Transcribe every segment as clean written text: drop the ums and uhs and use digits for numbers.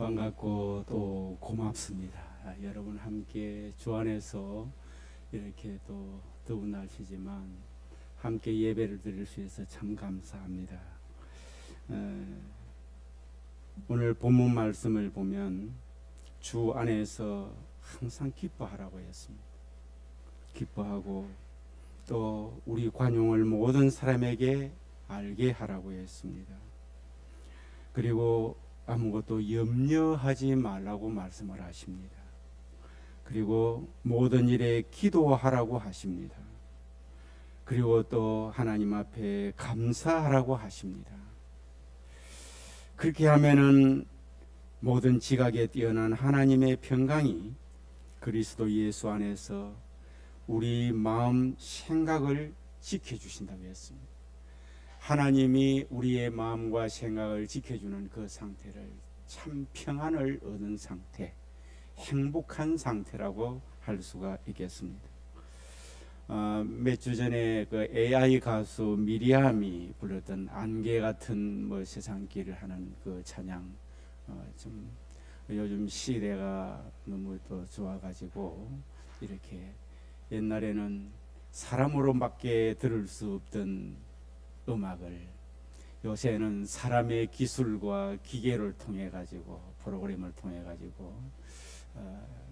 반갑고 또 고맙습니다. 여러분 함께 주 안에서 이렇게 또 더운 날씨지만 함께 예배를 드릴 수 있어서 참 감사합니다. 오늘 본문 말씀을 보면 주 안에서 항상 기뻐하라고 했습니다. 기뻐하고 또 우리 관용을 모든 사람에게 알게 하라고 했습니다. 그리고 아무것도 염려하지 말라고 말씀을 하십니다. 그리고 모든 일에 기도하라고 하십니다. 그리고 또 하나님 앞에 감사하라고 하십니다. 그렇게 하면은 모든 지각에 뛰어난 하나님의 평강이 그리스도 예수 안에서 우리 마음 생각을 지켜주신다고 했습니다. 하나님이 우리의 마음과 생각을 지켜주는 그 상태를 참 평안을 얻은 상태, 행복한 상태라고 할 수가 있겠습니다. 몇 주 전에 그 AI 가수 미리암이 불렀던 안개 같은 세상길을 하는 그 찬양, 좀 요즘 시대가 너무 또 좋아가지고 이렇게 옛날에는 사람으로밖에 들을 수 없던 음악을 요새는 사람의 기술과 기계를 통해 가지고 프로그램을 통해 가지고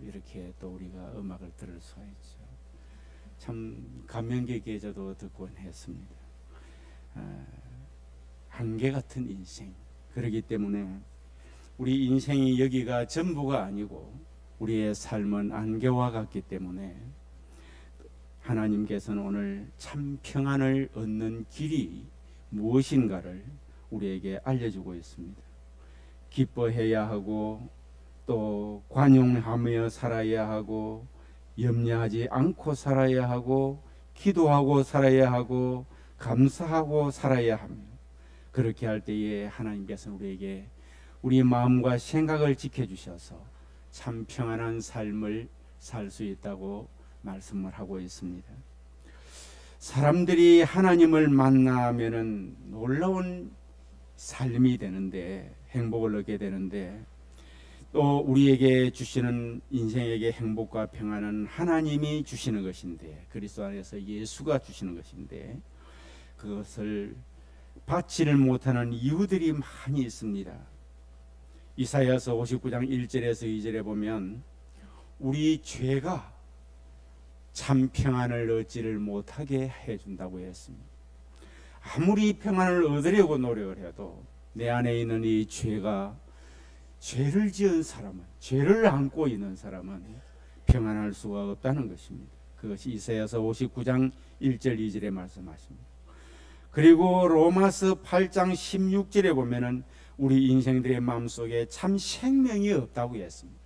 이렇게 또 우리가 음악을 들을 수가 있죠. 참 감명깊게 저도 듣곤 했습니다. 안개 같은 인생. 그렇기 때문에 우리 인생이 여기가 전부가 아니고 우리의 삶은 안개와 같기 때문에 하나님께서는 오늘 참 평안을 얻는 길이 무엇인가를 우리에게 알려주고 있습니다. 기뻐해야 하고 또 관용하며 살아야 하고 염려하지 않고 살아야 하고 기도하고 살아야 하고 감사하고 살아야 합니다. 그렇게 할 때에 하나님께서는 우리에게 우리 마음과 생각을 지켜주셔서 참 평안한 삶을 살 수 있다고 말씀을 하고 있습니다. 사람들이 하나님을 만나면은 놀라운 삶이 되는데 행복을 얻게 되는데 또 우리에게 주시는 인생에게 행복과 평안은 하나님이 주시는 것인데 그리스도 안에서 예수가 주시는 것인데 그것을 받지를 못하는 이유들이 많이 있습니다. 이사야서 59장 1절에서 2절에 보면 우리 죄가 참 평안을 얻지를 못하게 해준다고 했습니다. 아무리 평안을 얻으려고 노력을 해도 내 안에 있는 이 죄가 죄를 지은 사람은 죄를 안고 있는 사람은 평안할 수가 없다는 것입니다. 그것이 이사야서 59장 1절 2절에 말씀하십니다. 그리고 로마서 8장 16절에 보면은 우리 인생들의 마음속에 참 생명이 없다고 했습니다.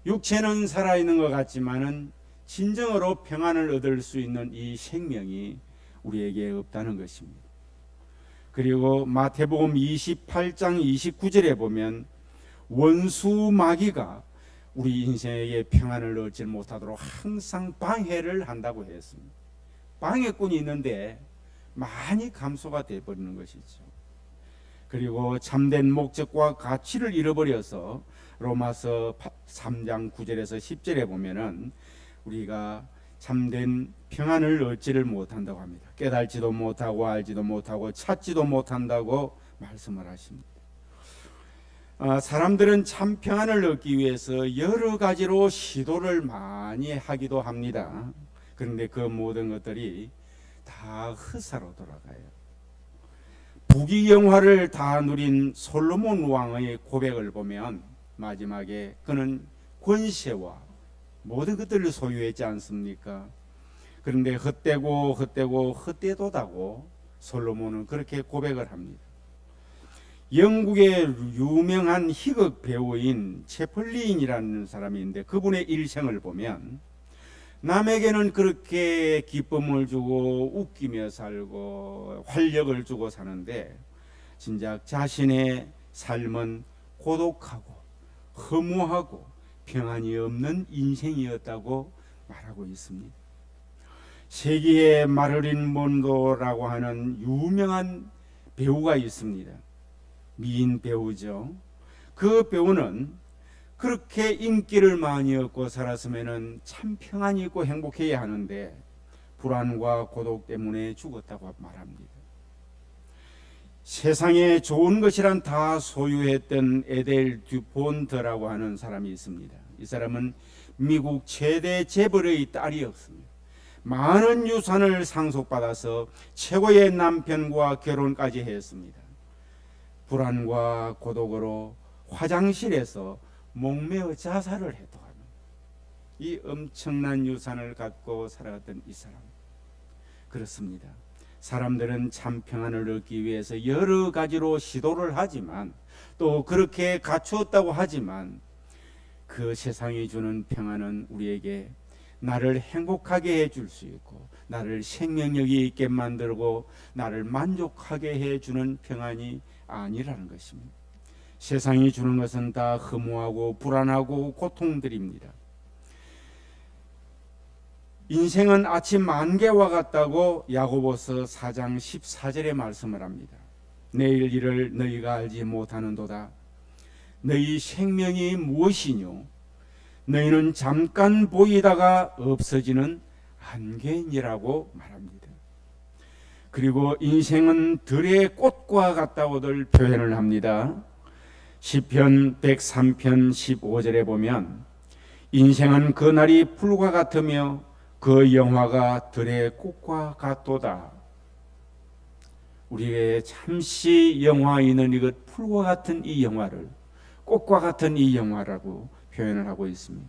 육체는 살아있는 것 같지만은 진정으로 평안을 얻을 수 있는 이 생명이 우리에게 없다는 것입니다. 그리고 마태복음 28장 29절에 보면 원수 마귀가 우리 인생에게 평안을 얻지 못하도록 항상 방해를 한다고 했습니다. 방해꾼이 있는데 많이 감소가 되어버리는 것이죠. 그리고 참된 목적과 가치를 잃어버려서 로마서 3장 9절에서 10절에 보면은 우리가 참된 평안을 얻지를 못한다고 합니다. 깨달지도 못하고 알지도 못하고 찾지도 못한다고 말씀을 하십니다. 사람들은 참 평안을 얻기 위해서 여러 가지로 시도를 많이 하기도 합니다. 그런데 그 모든 것들이 다 헛사로 돌아가요. 부귀영화를 다 누린 솔로몬 왕의 고백을 보면 마지막에 그는 권세와 모든 것들을 소유했지 않습니까? 그런데 헛되고 헛되도다고 솔로몬은 그렇게 고백을 합니다. 영국의 유명한 희극 배우인 채플린이라는 사람이 있는데 그분의 일생을 보면 남에게는 그렇게 기쁨을 주고 웃기며 살고 활력을 주고 사는데 진작 자신의 삶은 고독하고 허무하고 평안이 없는 인생이었다고 말하고 있습니다. 세계의 마릴린 먼로라고 하는 유명한 배우가 있습니다. 미인 배우죠. 그 배우는 그렇게 인기를 많이 얻고 살았으면 참 평안이 있고 행복해야 하는데 불안과 고독 때문에 죽었다고 말합니다. 세상에 좋은 것이란 다 소유했던 에델 듀폰트라고 하는 사람이 있습니다. 이 사람은 미국 최대 재벌의 딸이었습니다. 많은 유산을 상속받아서 최고의 남편과 결혼까지 했습니다. 불안과 고독으로 화장실에서 목매어 자살을 했다고 합니다. 이 엄청난 유산을 갖고 살아갔던 이 사람. 그렇습니다. 사람들은 참 평안을 얻기 위해서 여러 가지로 시도를 하지만 또 그렇게 갖추었다고 하지만 그 세상이 주는 평안은 우리에게 나를 행복하게 해줄 수 있고 나를 생명력이 있게 만들고 나를 만족하게 해주는 평안이 아니라는 것입니다. 세상이 주는 것은 다 허무하고 불안하고 고통들입니다. 인생은 아침 안개와 같다고 야고보서 4장 14절에 말씀을 합니다. 내일 일을 너희가 알지 못하는도다. 너희 생명이 무엇이뇨? 너희는 잠깐 보이다가 없어지는 안개니라고 말합니다. 그리고 인생은 들의 꽃과 같다고들 표현을 합니다. 시편 103편 15절에 보면 인생은 그날이 풀과 같으며 그 영화가 들의 꽃과 같도다. 우리의 잠시 영화이는 이것 풀과 같은 이 영화를 꽃과 같은 이 영화라고 표현을 하고 있습니다.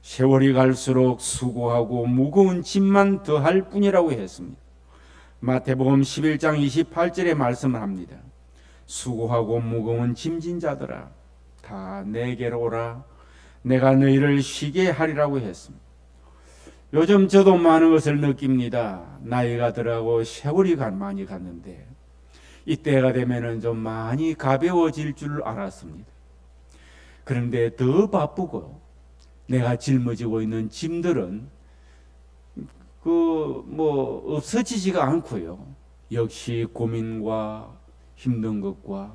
세월이 갈수록 수고하고 무거운 짐만 더할 뿐이라고 했습니다. 마태복음 11장 28절에 말씀을 합니다. 수고하고 무거운 짐진 자들아 다 내게로 오라. 내가 너희를 쉬게 하리라고 했습니다. 요즘 저도 많은 것을 느낍니다. 나이가 들어가고 세월이 많이 갔는데 이때가 되면은 좀 많이 가벼워질 줄 알았습니다. 그런데 더 바쁘고 내가 짊어지고 있는 짐들은 없어지지가 않고요. 역시 고민과 힘든 것과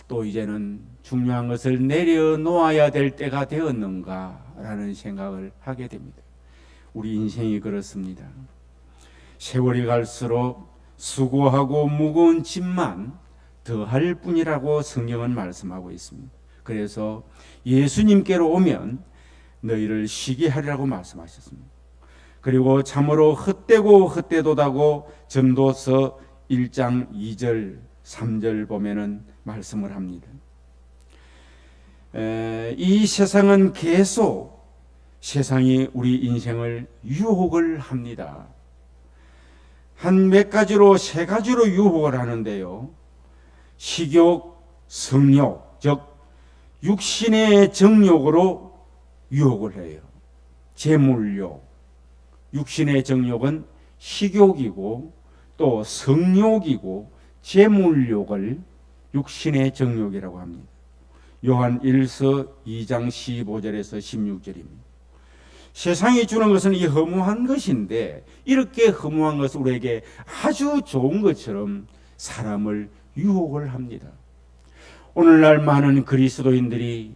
또 이제는 중요한 것을 내려놓아야 될 때가 되었는가라는 생각을 하게 됩니다. 우리 인생이 그렇습니다. 세월이 갈수록 수고하고 무거운 짐만 더할 뿐이라고 성경은 말씀하고 있습니다. 그래서 예수님께로 오면 너희를 쉬게 하리라고 말씀하셨습니다. 그리고 참으로 헛되고 헛되도다고 전도서 1장 2절 3절 보면은 말씀을 합니다. 이 세상은 계속 세상이 우리 인생을 유혹을 합니다. 한 몇 가지로 세 가지로 유혹을 하는데요. 식욕, 성욕, 즉 육신의 정욕으로 유혹을 해요. 재물욕, 육신의 정욕은 식욕이고 또 성욕이고 재물욕을 육신의 정욕이라고 합니다. 요한 1서 2장 15절에서 16절입니다. 세상이 주는 것은 이 허무한 것인데 이렇게 허무한 것은 우리에게 아주 좋은 것처럼 사람을 유혹을 합니다. 오늘날 많은 그리스도인들이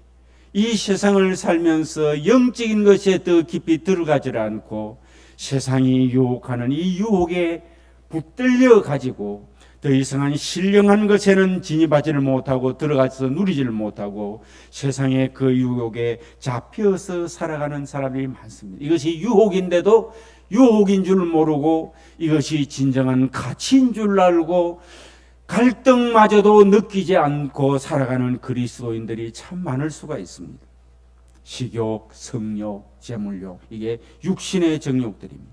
이 세상을 살면서 영적인 것에 더 깊이 들어가지 않고 세상이 유혹하는 이 유혹에 붙들려 가지고 더 이상한 신령한 것에는 진입하지를 못하고 들어가서 누리지를 못하고 세상의 그 유혹에 잡혀서 살아가는 사람들이 많습니다. 이것이 유혹인데도 유혹인 줄 모르고 이것이 진정한 가치인 줄 알고 갈등마저도 느끼지 않고 살아가는 그리스도인들이 참 많을 수가 있습니다. 식욕, 성욕, 재물욕, 이게 육신의 정욕들입니다.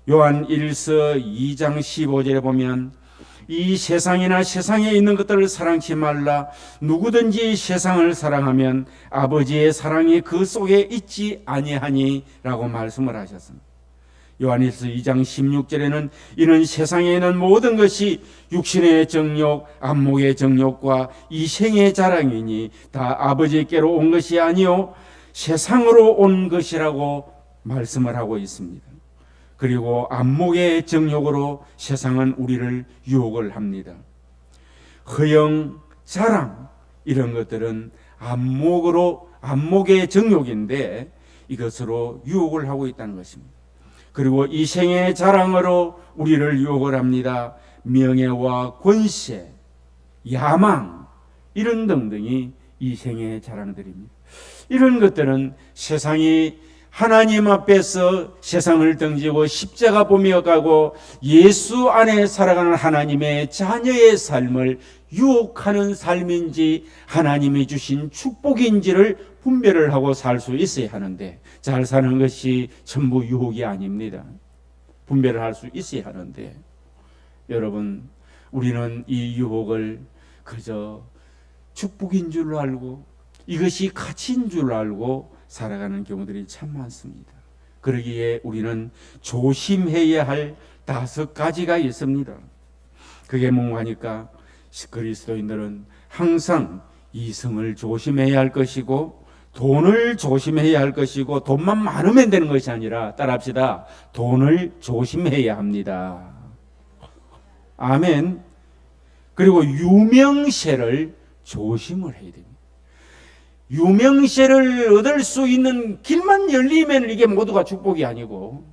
요한 1서 2장 15절에 보면 이 세상이나 세상에 있는 것들을 사랑치 말라. 누구든지 세상을 사랑하면 아버지의 사랑이 그 속에 있지 아니하니 라고 말씀을 하셨습니다. 요한일서 2장 16절에는 이는 세상에 있는 모든 것이 육신의 정욕, 안목의 정욕과 이생의 자랑이니 다 아버지께로 온 것이 아니요 세상으로 온 것이라고 말씀을 하고 있습니다. 그리고 안목의 정욕으로 세상은 우리를 유혹을 합니다. 허영, 자랑, 이런 것들은 안목의 정욕인데 이것으로 유혹을 하고 있다는 것입니다. 그리고 이생의 자랑으로 우리를 유혹을 합니다. 명예와 권세, 야망 이런 등등이 이생의 자랑들입니다. 이런 것들은 세상이 하나님 앞에서 세상을 등지고 십자가 보며 가고 예수 안에 살아가는 하나님의 자녀의 삶을 유혹하는 삶인지 하나님이 주신 축복인지를 분별을 하고 살 수 있어야 하는데 잘 사는 것이 전부 유혹이 아닙니다. 분별을 할 수 있어야 하는데 여러분 우리는 이 유혹을 그저 축복인 줄 알고 이것이 가치인 줄 알고 살아가는 경우들이 참 많습니다. 그러기에 우리는 조심해야 할 5가지가 있습니다. 그게 뭔가 하니까 그리스도인들은 항상 이성을 조심해야 할 것이고 돈을 조심해야 할 것이고 돈만 많으면 되는 것이 아니라 따라합시다. 돈을 조심해야 합니다. 아멘. 그리고 유명세를 조심을 해야 됩니다. 유명세를 얻을 수 있는 길만 열리면 이게 모두가 축복이 아니고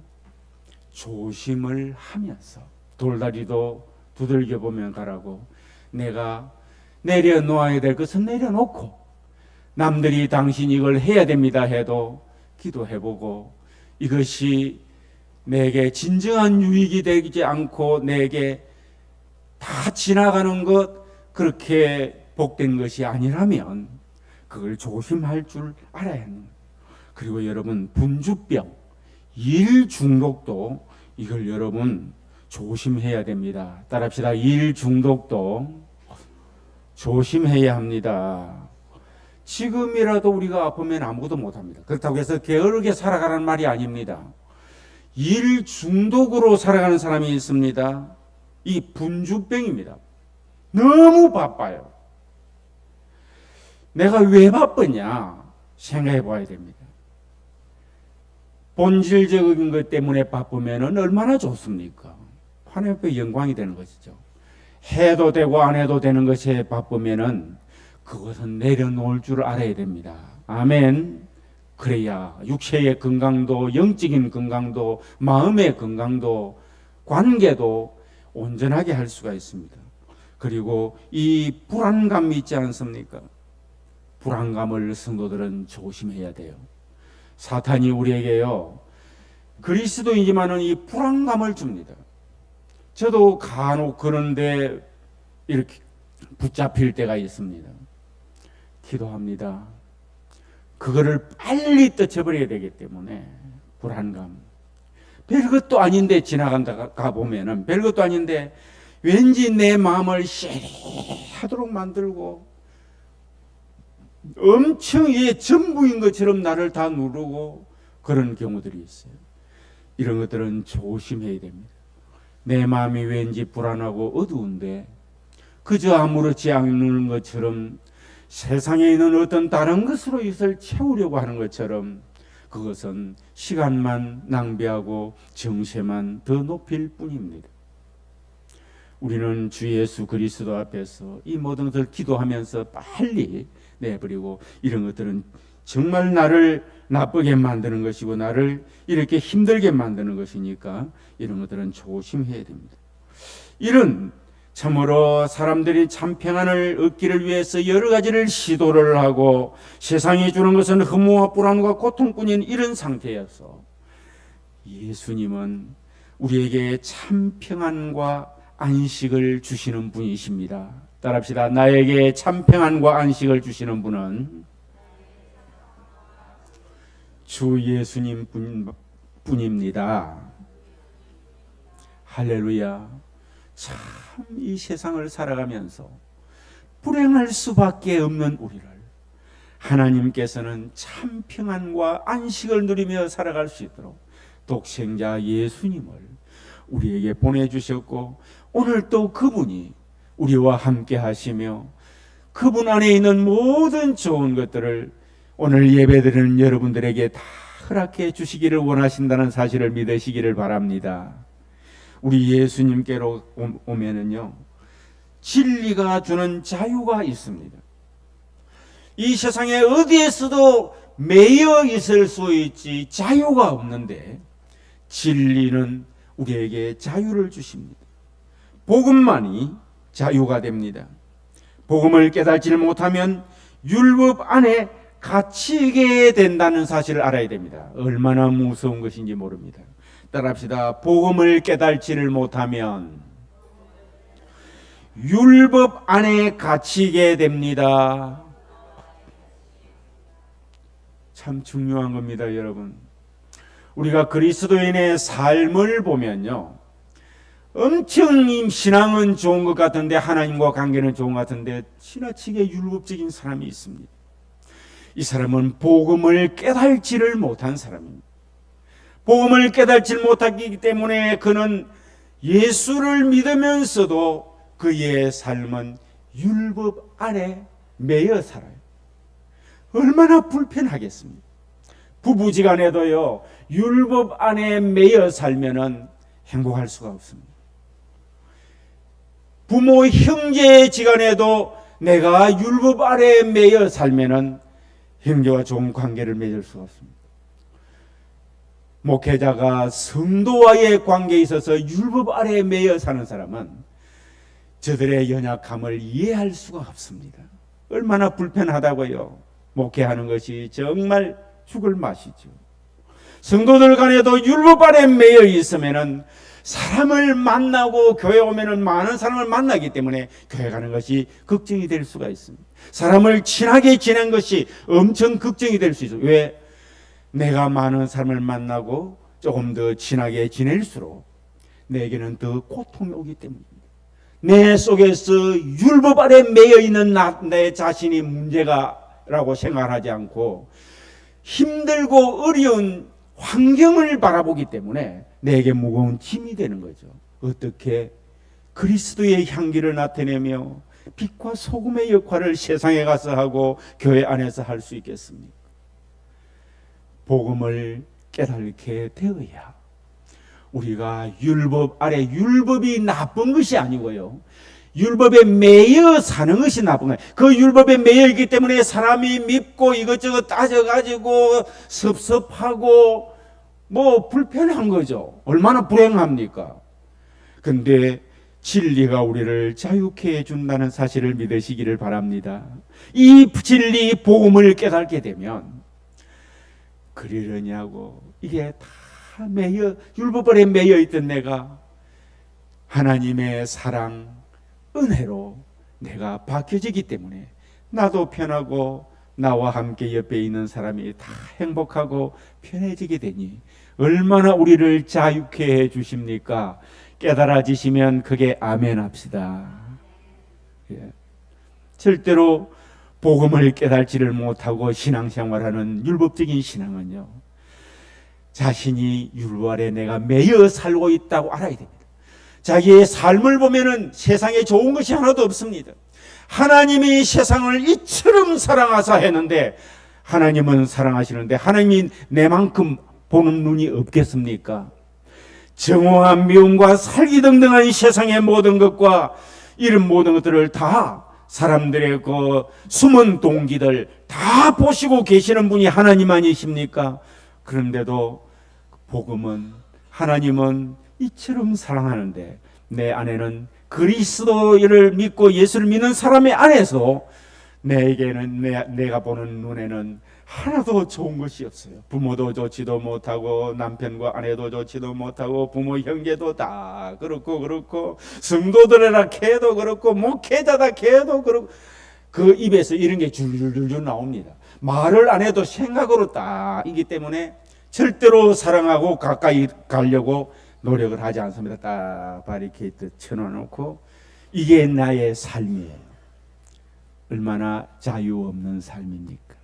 조심을 하면서 돌다리도 두들겨 보면 가라고 내가 내려놓아야 될 것은 내려놓고 남들이 당신 이걸 해야 됩니다 해도 기도해보고 이것이 내게 진정한 유익이 되지 않고 내게 다 지나가는 것 그렇게 복된 것이 아니라면 그걸 조심할 줄 알아야 합니다. 그리고 여러분 분주병, 일 중독도 이걸 여러분 조심해야 됩니다. 따라합시다. 일 중독도 조심해야 합니다. 지금이라도 우리가 아프면 아무것도 못합니다. 그렇다고 해서 게으르게 살아가라는 말이 아닙니다. 일 중독으로 살아가는 사람이 있습니다. 이 분주병입니다. 너무 바빠요. 내가 왜 바쁘냐 생각해 봐야 됩니다. 본질적인 것 때문에 바쁘면 얼마나 좋습니까? 하나님 앞에 영광이 되는 것이죠. 해도 되고 안 해도 되는 것에 바쁘면 그것은 내려놓을 줄 알아야 됩니다. 아멘. 그래야 육체의 건강도 영적인 건강도 마음의 건강도 관계도 온전하게 할 수가 있습니다. 그리고 이 불안감이 있지 않습니까? 불안감을 성도들은 조심해야 돼요. 사탄이 우리에게요 그리스도이지만은 이 불안감을 줍니다. 저도 간혹 그런데 이렇게 붙잡힐 때가 있습니다. 기도합니다. 그거를 빨리 떨쳐버려야 되기 때문에 불안감. 별것도 아닌데 지나간다 보면은 별것도 아닌데 왠지 내 마음을 시리하도록 만들고 엄청 전부인 것처럼 나를 다 누르고 그런 경우들이 있어요. 이런 것들은 조심해야 됩니다. 내 마음이 왠지 불안하고 어두운데 그저 아무렇지 않은 것처럼 세상에 있는 어떤 다른 것으로 이것을 채우려고 하는 것처럼 그것은 시간만 낭비하고 정세만 더 높일 뿐입니다. 우리는 주 예수 그리스도 앞에서 이 모든 것을 기도하면서 빨리 내버리고 이런 것들은 정말 나를 나쁘게 만드는 것이고 나를 이렇게 힘들게 만드는 것이니까 이런 것들은 조심해야 됩니다. 이런 참으로 사람들이 참 평안을 얻기를 위해서 여러 가지를 시도를 하고 세상이 주는 것은 허무와 불안과 고통뿐인 이런 상태여서 예수님은 우리에게 참 평안과 안식을 주시는 분이십니다. 따라합시다. 나에게 참 평안과 안식을 주시는 분은 주 예수님 뿐입니다. 할렐루야. 참 이 세상을 살아가면서 불행할 수밖에 없는 우리를 하나님께서는 참 평안과 안식을 누리며 살아갈 수 있도록 독생자 예수님을 우리에게 보내주셨고 오늘 또 그분이 우리와 함께 하시며 그분 안에 있는 모든 좋은 것들을 오늘 예배드리는 여러분들에게 다 허락해 주시기를 원하신다는 사실을 믿으시기를 바랍니다. 우리 예수님께로 오면은요 진리가 주는 자유가 있습니다. 이 세상에 어디에서도 매여 있을 수 있지 자유가 없는데 진리는 우리에게 자유를 주십니다. 복음만이 자유가 됩니다. 복음을 깨닫지 못하면 율법 안에 갇히게 된다는 사실을 알아야 됩니다. 얼마나 무서운 것인지 모릅니다. 따라합시다. 복음을 깨닫지를 못하면 율법 안에 갇히게 됩니다. 참 중요한 겁니다, 여러분. 우리가 그리스도인의 삶을 보면요, 엄청 신앙은 좋은 것 같은데, 하나님과 관계는 좋은 것 같은데 지나치게 율법적인 사람이 있습니다. 이 사람은 복음을 깨달지를 못한 사람입니다. 복음을 깨달지 못하기 때문에 그는 예수를 믿으면서도 그의 삶은 율법 안에 매여 살아요. 얼마나 불편하겠습니까? 부부지간에도요, 율법 안에 매여 살면은 행복할 수가 없습니다. 부모 형제지간에도 내가 율법 아래 매여 살면은 형제와 좋은 관계를 맺을 수가 없습니다. 목회자가 성도와의 관계에 있어서 율법 아래 매여 사는 사람은 저들의 연약함을 이해할 수가 없습니다. 얼마나 불편하다고요. 목회하는 것이 정말 죽을 맛이죠. 성도들 간에도 율법 아래 매여 있으면은 사람을 만나고 교회 오면은 많은 사람을 만나기 때문에 교회 가는 것이 걱정이 될 수가 있습니다. 사람을 친하게 지낸 것이 엄청 걱정이 될 수 있어요. 왜? 내가 많은 사람을 만나고 조금 더 친하게 지낼수록 내게는 더 고통이 오기 때문입니다. 내 속에서 율법 아래 매여 있는 내 자신이 문제가라고 생각하지 않고 힘들고 어려운 환경을 바라보기 때문에 내게 무거운 짐이 되는 거죠. 어떻게 그리스도의 향기를 나타내며 빛과 소금의 역할을 세상에 가서 하고 교회 안에서 할 수 있겠습니까? 복음을 깨닫게 되어야 우리가 율법 아래, 율법이 나쁜 것이 아니고요, 율법에 매여 사는 것이 나쁜 거예요. 그 율법에 매여 있기 때문에 사람이 밉고 이것저것 따져가지고 섭섭하고 불편한 거죠. 얼마나 불행합니까? 근데 진리가 우리를 자유케 해준다는 사실을 믿으시기를 바랍니다. 이 진리 복음을 깨닫게 되면 그러려냐고, 이게 다 율법 아래 매여 있던 내가 하나님의 사랑, 은혜로 내가 바뀌어지기 때문에 나도 편하고 나와 함께 옆에 있는 사람이 다 행복하고 편해지게 되니 얼마나 우리를 자유케 해 주십니까? 깨달아지시면 그게 아멘 합시다. 예. 절대로 복음을 깨달지를 못하고 신앙생활하는 율법적인 신앙은요, 자신이 율법 아래 내가 매여 살고 있다고 알아야 됩니다. 자기의 삶을 보면은 세상에 좋은 것이 하나도 없습니다. 하나님이 세상을 이처럼 사랑하사 했는데, 하나님은 사랑하시는데 하나님이 내만큼 보는 눈이 없겠습니까? 정오한 미움과 살기등등한 세상의 모든 것과 이런 모든 것들을 다 사람들의 그 숨은 동기들 다 보시고 계시는 분이 하나님 아니십니까? 그런데도 복음은, 하나님은 이처럼 사랑하는데 내 안에는 그리스도를 믿고 예수를 믿는 사람의 안에서 내게는 내가 보는 눈에는 하나도 좋은 것이 없어요. 부모도 좋지도 못하고 남편과 아내도 좋지도 못하고 부모 형제도 다 그렇고 성도들이라 캐도 그렇고 목회자다 캐도 그렇고 그 입에서 이런 게 줄줄줄 나옵니다. 말을 안 해도 생각으로 딱 이기 때문에 절대로 사랑하고 가까이 가려고 노력을 하지 않습니다. 딱 바리케이트 쳐놓고 이게 나의 삶이에요. 얼마나 자유 없는 삶입니까?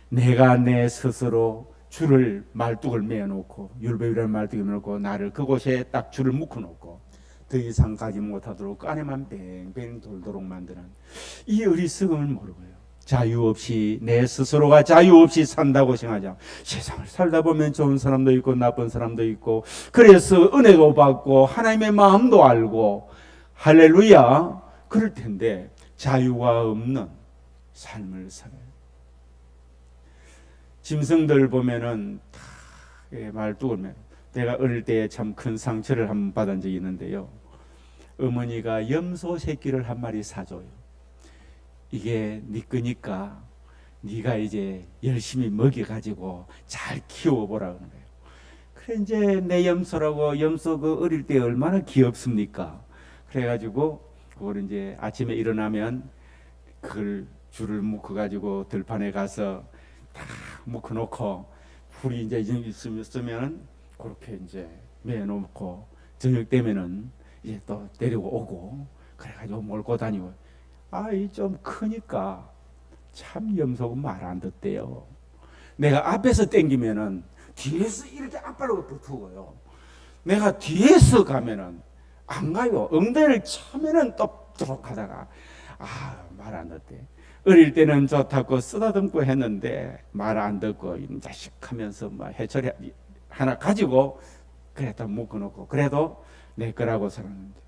내가 내 스스로 줄을 말뚝을 매어놓고 율법이라는 말뚝을 매어놓고 나를 그곳에 딱 줄을 묶어놓고 더 이상 가지 못하도록 안에만 뱅뱅 돌도록 만드는 이 어리석음을 모르고요, 자유 없이 내 스스로가 자유 없이 산다고 생각하죠. 세상을 살다 보면 좋은 사람도 있고 나쁜 사람도 있고 그래서 은혜도 받고 하나님의 마음도 알고 할렐루야 그럴 텐데 자유가 없는 삶을 살아요. 짐승들 보면은 다 말뚝을 내가 어릴 때 참 큰 상처를 한번 받은 적이 있는데요. 어머니가 염소 새끼를 한 마리 사줘요. 이게 네 거니까 네가 이제 열심히 먹여가지고 잘 키워보라 그런 거예요. 그래 이제 내 염소라고, 염소 그 어릴 때 얼마나 귀엽습니까? 그래가지고 그걸 이제 아침에 일어나면 그걸 줄을 묶어가지고 들판에 가서 다 묶어놓고 불이 이제 있으면 그렇게 이제 매놓고 저녁 되면은 이제 또 데리고 오고 그래가지고 몰고 다니고. 아이 좀 크니까 참 염소가 말 안 듣대요. 내가 앞에서 땡기면은 뒤에서 이렇게 앞발로 붙고요. 내가 뒤에서 가면은 안 가요. 엉덩이를 차면은 또 하다가 말 안 듣대. 어릴 때는 좋다고 쓰다듬고 했는데 말 안 듣고 이 자식 하면서 막 해처리 하나 가지고 그래도 묶어놓고 그래도 내 거라고 살았는데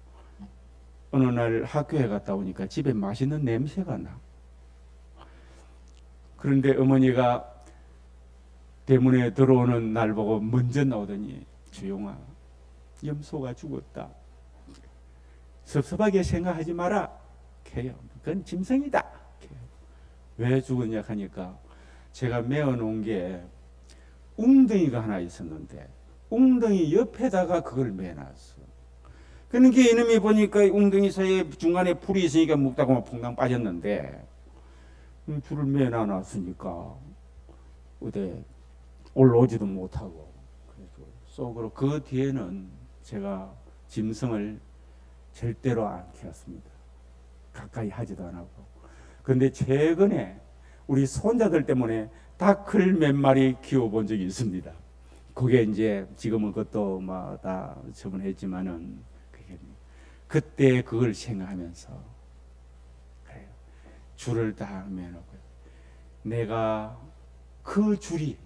어느 날 학교에 갔다 오니까 집에 맛있는 냄새가 나. 그런데 어머니가 대문에 들어오는 날 보고 먼저 나오더니 주용아, 염소가 죽었다. 섭섭하게 생각하지 마라. 그건 짐승이다. 왜 죽었냐 하니까 제가 메어놓은 게 웅덩이가 하나 있었는데 웅덩이 옆에다가 그걸 매놨어. 그러니까 이놈이 보니까 웅덩이 사이에 중간에 풀이 있으니까 묵다가 막 퐁당 빠졌는데 줄을 매놔놨으니까 어디 올라오지도 못하고 속으로 그 뒤에는 제가 짐승을 절대로 안 키웠습니다. 가까이 하지도 안 하고. 그런데 최근에 우리 손자들 때문에 닭을 몇 마리 키워본 적이 있습니다. 그게 이제 지금은 그것도 막 다 처분했지만은 그때 그걸 생각하면서 그래요. 줄을 딱 매놓고 내가 그 줄이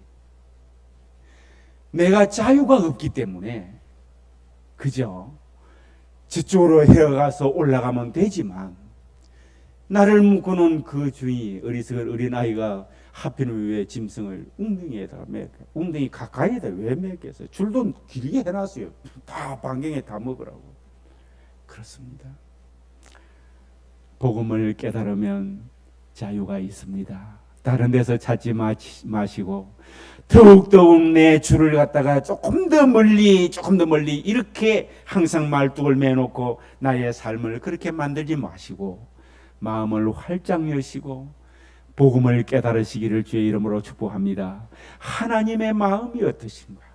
내가 자유가 없기 때문에 그죠? 저쪽으로 헤어가서 올라가면 되지만 나를 묶어놓은 그 주인이 어리석은 어린아이가 하필이면 왜 짐승을 웅덩이에다가 웅덩이 가까이에다 왜 맺겠어요? 줄도 길게 해놨어요. 다 반경에 다 먹으라고. 그렇습니다. 복음을 깨달으면 자유가 있습니다. 다른 데서 찾지 마시고 더욱더욱 내 줄을 갖다가 조금 더 멀리 이렇게 항상 말뚝을 매놓고 나의 삶을 그렇게 만들지 마시고 마음을 활짝 여시고 복음을 깨달으시기를 주의 이름으로 축복합니다. 하나님의 마음이 어떠신가?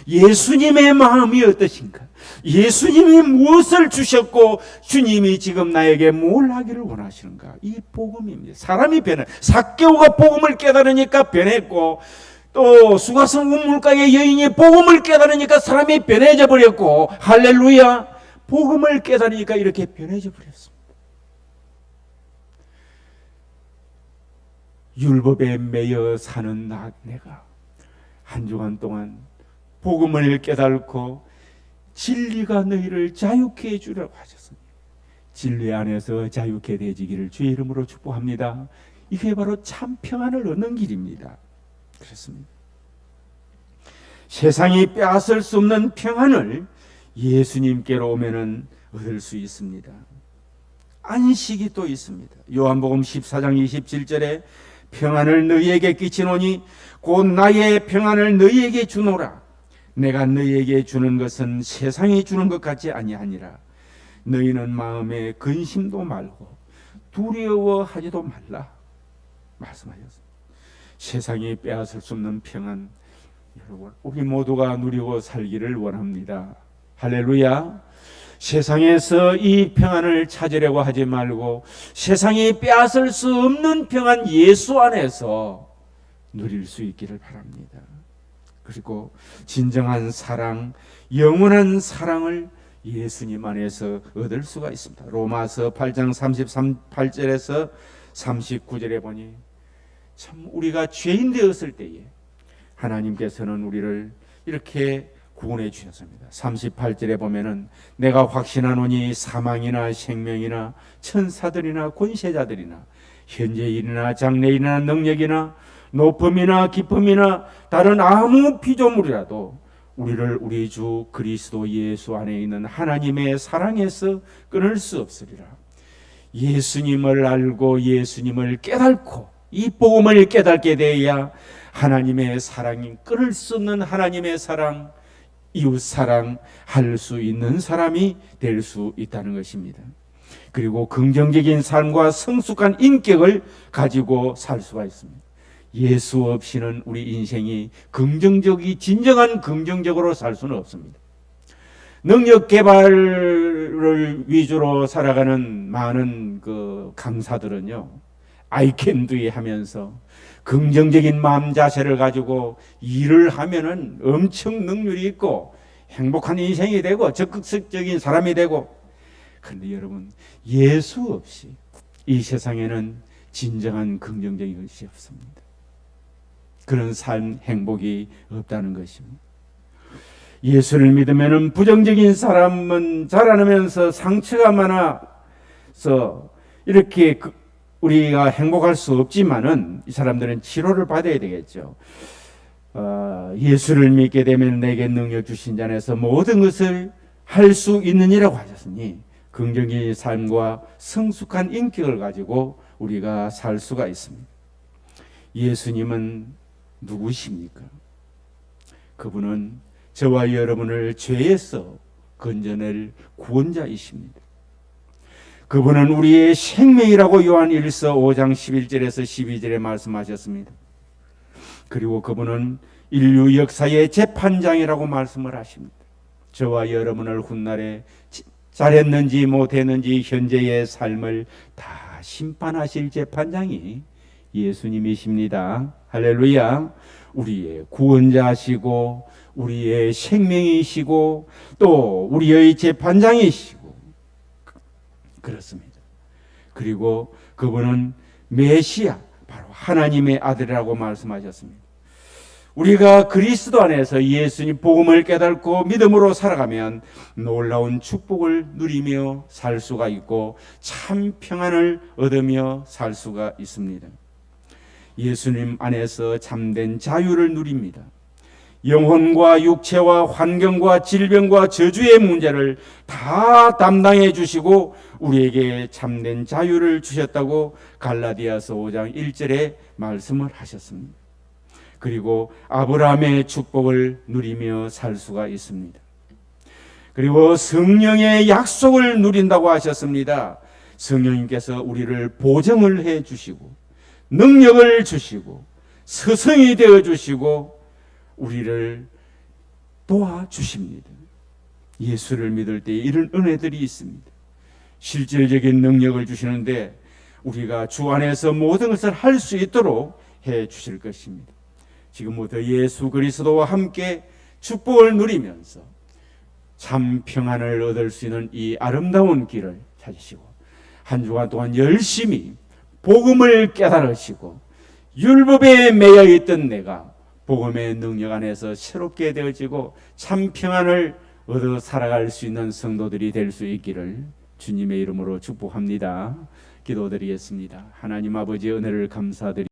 예수님의 마음이 어떠신가? 예수님이 무엇을 주셨고 주님이 지금 나에게 뭘 하기를 원하시는가? 이 복음입니다. 사람이 변해. 삭개오가 복음을 깨달으니까 변했고 또 수가성 우물가의 여인이 복음을 깨달으니까 사람이 변해져 버렸고 할렐루야, 복음을 깨달으니까 이렇게 변해져 버렸습니다. 율법에 매여 사는 내가 한 주간 동안 복음을 깨달고 진리가 너희를 자유케 해주려고 하셨습니다. 진리 안에서 자유케 되지기를 주의 이름으로 축복합니다. 이게 바로 참 평안을 얻는 길입니다. 그렇습니다. 세상이 빼앗을 수 없는 평안을 예수님께로 오면은 얻을 수 있습니다. 안식이 또 있습니다. 요한복음 14장 27절에 평안을 너희에게 끼치노니 곧 나의 평안을 너희에게 주노라. 내가 너희에게 주는 것은 세상이 주는 것 같지 아니하니라. 너희는 마음에 근심도 말고 두려워하지도 말라 말씀하셨습니다. 세상이 빼앗을 수 없는 평안, 여러분 우리 모두가 누리고 살기를 원합니다. 할렐루야. 세상에서 이 평안을 찾으려고 하지 말고 세상이 빼앗을 수 없는 평안 예수 안에서 누릴 수 있기를 바랍니다. 그리고 진정한 사랑, 영원한 사랑을 예수님 안에서 얻을 수가 있습니다. 로마서 8장 33절에서 39절에 보니 참 우리가 죄인 되었을 때에 하나님께서는 우리를 이렇게 구원해 주셨습니다. 38절에 보면은 내가 확신하노니 사망이나 생명이나 천사들이나 권세자들이나 현재 일이나 장래 일이나 능력이나 높음이나 깊음이나 다른 아무 피조물이라도 우리를 우리 주 그리스도 예수 안에 있는 하나님의 사랑에서 끊을 수 없으리라. 예수님을 알고 예수님을 깨닫고 이 복음을 깨닫게 되어야 하나님의 사랑이 끊을 수 없는 하나님의 사랑, 이웃 사랑 할 수 있는 사람이 될 수 있다는 것입니다. 그리고 긍정적인 삶과 성숙한 인격을 가지고 살 수가 있습니다. 예수 없이는 우리 인생이 진정한 긍정적으로 살 수는 없습니다. 능력 개발을 위주로 살아가는 많은 강사들은요, I can do 하면서 긍정적인 마음 자세를 가지고 일을 하면은 엄청 능률이 있고 행복한 인생이 되고 적극적인 사람이 되고, 그런데 여러분, 예수 없이 이 세상에는 진정한 긍정적인 것이 없습니다. 그런 삶, 행복이 없다는 것입니다. 예수를 믿으면 부정적인 사람은 자라나면서 상처가 많아서 이렇게 우리가 행복할 수 없지만은 이 사람들은 치료를 받아야 되겠죠. 예수를 믿게 되면 내게 능력 주신 자 안에서 모든 것을 할 수 있느니라고 하셨으니 긍정적인 삶과 성숙한 인격을 가지고 우리가 살 수가 있습니다. 예수님은 누구십니까? 그분은 저와 여러분을 죄에서 건져낼 구원자이십니다. 그분은 우리의 생명이라고 요한 1서 5장 11절에서 12절에 말씀하셨습니다. 그리고 그분은 인류 역사의 재판장이라고 말씀을 하십니다. 저와 여러분을 훗날에 잘했는지 못했는지 현재의 삶을 다 심판하실 재판장이 예수님이십니다. 할렐루야. 우리의 구원자시고 우리의 생명이시고 또 우리의 재판장이시고 그렇습니다. 그리고 그분은 메시아, 바로 하나님의 아들이라고 말씀하셨습니다. 우리가 그리스도 안에서 예수님 복음을 깨닫고 믿음으로 살아가면 놀라운 축복을 누리며 살 수가 있고 참 평안을 얻으며 살 수가 있습니다. 예수님 안에서 참된 자유를 누립니다. 영혼과 육체와 환경과 질병과 저주의 문제를 다 담당해 주시고 우리에게 참된 자유를 주셨다고 갈라디아서 5장 1절에 말씀을 하셨습니다. 그리고 아브라함의 축복을 누리며 살 수가 있습니다. 그리고 성령의 약속을 누린다고 하셨습니다. 성령님께서 우리를 보정을 해 주시고 능력을 주시고 스승이 되어 주시고 우리를 도와주십니다. 예수를 믿을 때 이런 은혜들이 있습니다. 실질적인 능력을 주시는데 우리가 주 안에서 모든 것을 할 수 있도록 해 주실 것입니다. 지금부터 예수 그리스도와 함께 축복을 누리면서 참 평안을 얻을 수 있는 이 아름다운 길을 찾으시고 한 주간 동안 열심히 복음을 깨달으시고 율법에 매여 있던 내가 복음의 능력 안에서 새롭게 되어지고 참 평안을 얻어 살아갈 수 있는 성도들이 될 수 있기를 주님의 이름으로 축복합니다. 기도드리겠습니다. 하나님 아버지, 은혜를 감사드립니다.